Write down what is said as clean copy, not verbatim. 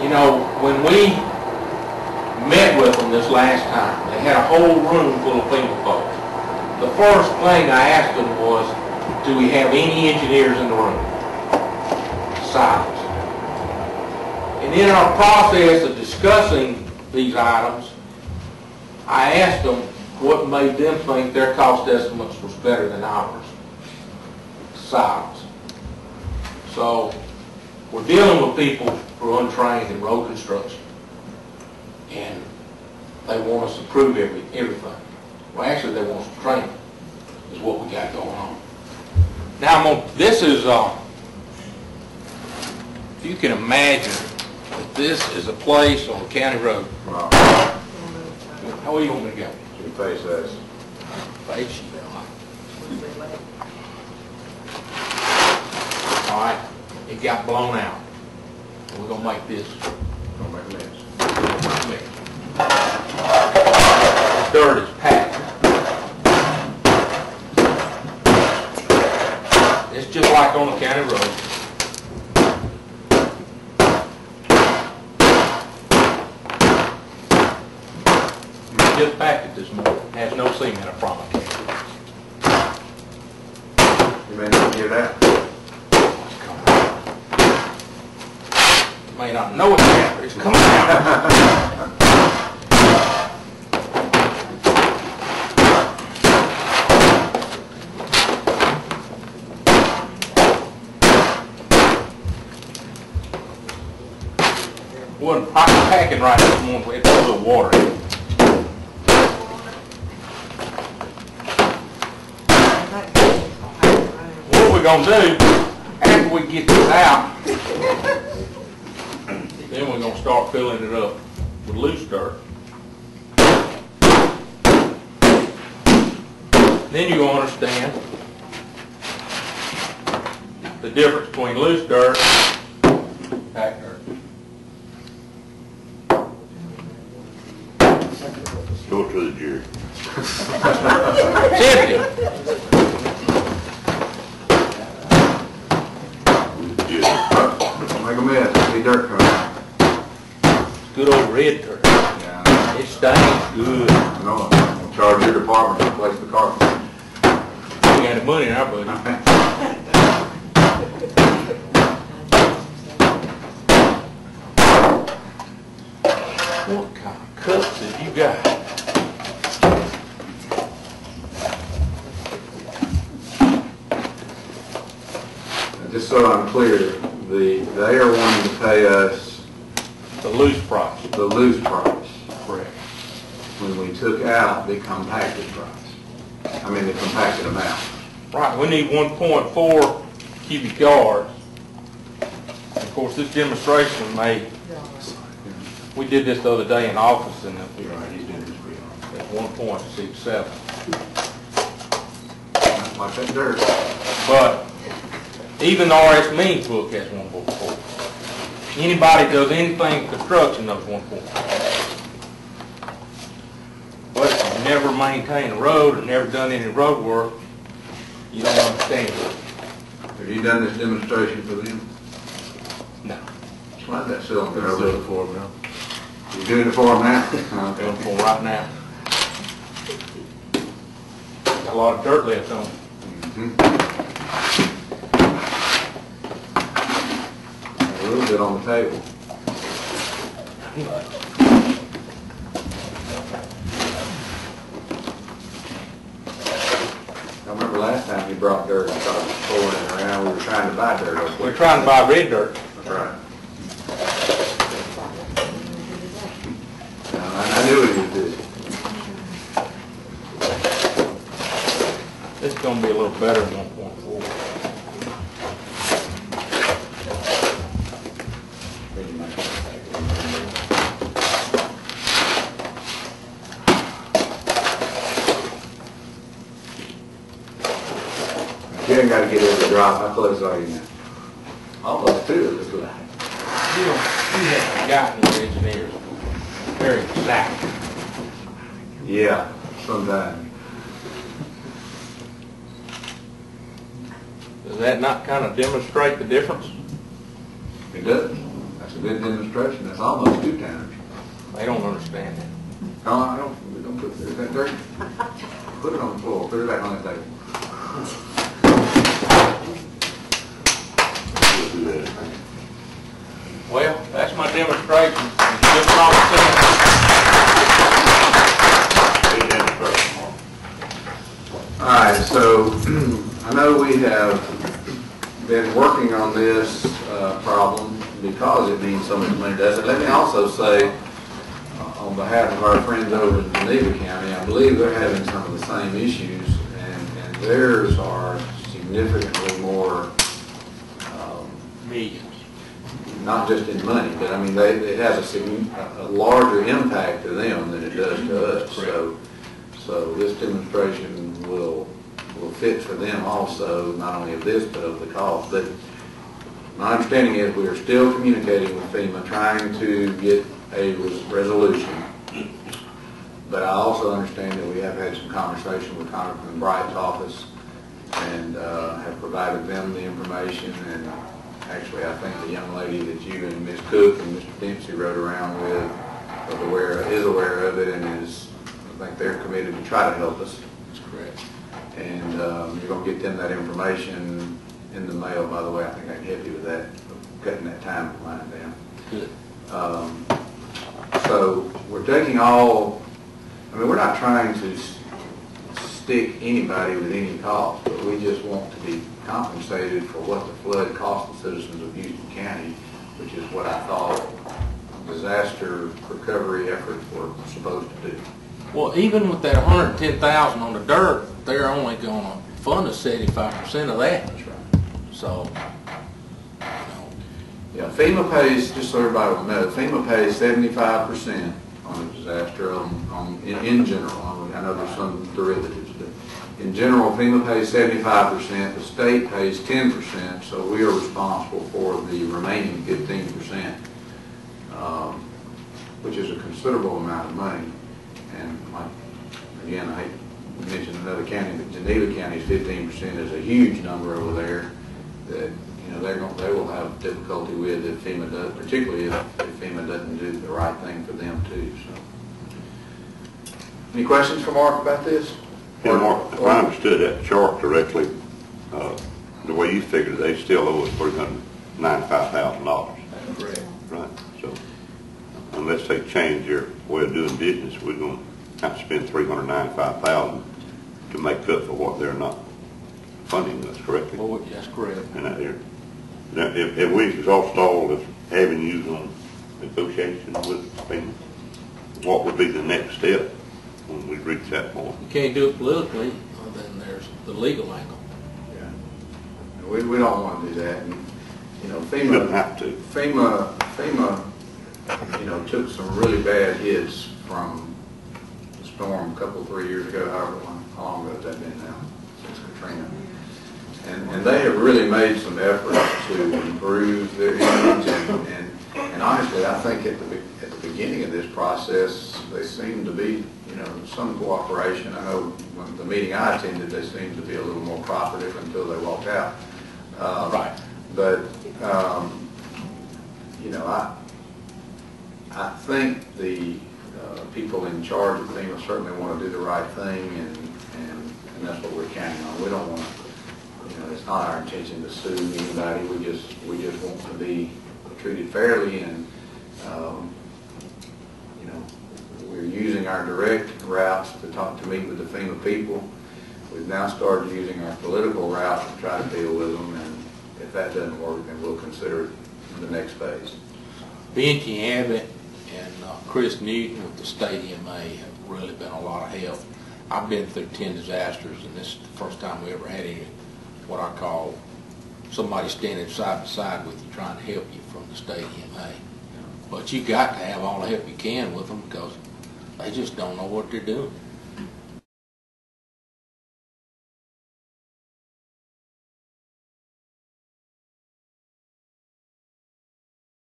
You know, when we met with them this last time, they had a whole room full of FEMA folks. The first thing I asked them was, do we have any engineers in the room? Silence. And in our process of discussing these items, I asked them what made them think their cost estimates was better than ours. Silence. So we're dealing with people who are untrained in road construction, and they want us to prove everything. Well, actually, they want us to train them, is what we got going on. Now, this is, if you can imagine that this is a place on a county road. Wow. How do you want me to go? You face this. Face you. All right, it got blown out. We're going to make this. Don't make a mess. The dirt is packed. It's just like on a county road. We just packed it this morning. It has no cement, I promise. You may not hear that. You may not know it's there, but it's coming out. Wasn't packing right this morning, we had a little water in it. What we're going to do, after we get this out, then we're going to start filling it up with loose dirt. Then you're going to understand the difference between loose dirt and packed dirt. Go to the jury. It's empty. Don't make a mess. See dirt coming out. Good old red dirt. Yeah. It stains good. I know. I'll charge your department to replace the carpet. We got the money in our budget. What kind of cups have you got? Just so I'm clear, they are wanting to pay us The loose price. the loose price Correct. when we took out the compacted price. I mean the compacted amount. Right, we need 1.4 cubic yards. Of course, this demonstration we did this the other day in office, and it's 1.67. Like that dirt. But even the RS Means book has 1.4. Anybody does anything construction knows 1.4. But if you've never maintained a road or never done any road work, you don't understand it. Have you done this demonstration for them? No. Slide that cylinder over. Still for them now. You doing it for them now? I'm doing it for 'em right now. Got a lot of dirt left on it. A little bit on the table. I remember last time you brought dirt and started pouring it around. We were trying to buy dirt. We're trying to buy red dirt. That's right. I knew it was good. This is going to be a little better than 1.4. You ain't got to get every drop. How close are you now? Almost two, it looks like. You haven't gotten your engineers very exact. Yeah, sometimes. Does that not kind of demonstrate the difference? It does. That's It's a good demonstration. That's almost two tanners. They don't understand that. No, I don't, we don't put it, is that dirty? Put it on the floor, put it back on the table. Well, that's my demonstration. Just common sense. All right, so I know we have been working on this problem because it means so much money to us. And let me also say, on behalf of our friends over in Geneva County, I believe they're having some of the same issues, and theirs are significantly more, Millions. not just in money, but I mean, it has a larger impact to them than it does to us. So this demonstration will fit for them also, not only of this, but of the cost. But my understanding is we are still communicating with FEMA, trying to get a resolution. But I also understand that we have had some conversation with Congressman Bright's office and have provided them the information. And actually, I think the young lady that you and Ms. Cook and Mr. Dempsey rode around with is aware of it, and I think they're committed to try to help us. That's correct. And you're going to get them that information in the mail, by the way. I think I can help you with that, cutting that timeline down. Good. So we're taking all, I mean, we're not trying to stick anybody with any cost, but we just want to be compensated for what the flood cost the citizens of Houston County, which is what I thought disaster recovery efforts were supposed to do. Well, even with that $110,000 on the dirt, they're only going to fund us 75% of that. That's right. So, Yeah, FEMA pays, just so everybody will know, FEMA pays 75% on a disaster in general. I know there's some derivatives, but in general, FEMA pays 75%, the state pays 10%, so we are responsible for the remaining 15%, which is a considerable amount of money. And again, I hate to mention another county, but Geneva County's 15% is a huge number over there that they will have difficulty with if FEMA does, particularly if FEMA doesn't do the right thing for them too. So, any questions for Mark about this? Yeah, Mark, if I understood that chart correctly, the way you figured it, they still owe us $395,000. that's correct. Right. So unless they change their way of doing business, we're going to have to spend $395,000 to make up for what they're not funding us correctly. Oh, that's correct. And if we exhaust all the avenues on negotiation with FEMA, what would be the next step when we reach that point? You can't do it politically, then there's the legal angle. Yeah. We don't want to do that. And, We don't have to. FEMA, took some really bad hits from the storm a couple, 3 years ago, how long ago has that been now, since Katrina. And they have really made some efforts to improve their image, and honestly, I think at the beginning of this process, they seemed to be, some cooperation. I know when the meeting I attended, they seemed to be a little more cooperative until they walked out. Right. But, I think the people in charge of FEMA certainly want to do the right thing, and that's what we're counting on. We don't want to, it's not our intention to sue anybody. We just want to be treated fairly, and we're using our direct routes to meet with the FEMA people. We've now started using our political route to try to deal with them, and if that doesn't work, then we'll consider the next phase. Benji Abbott and Chris Newton with the state EMA have really been a lot of help. I've been through 10 disasters, and this is the first time we ever had any, what I call somebody standing side by side with you trying to help you from the state EMA. But you got to have all the help you can with them, because they just don't know what they're doing.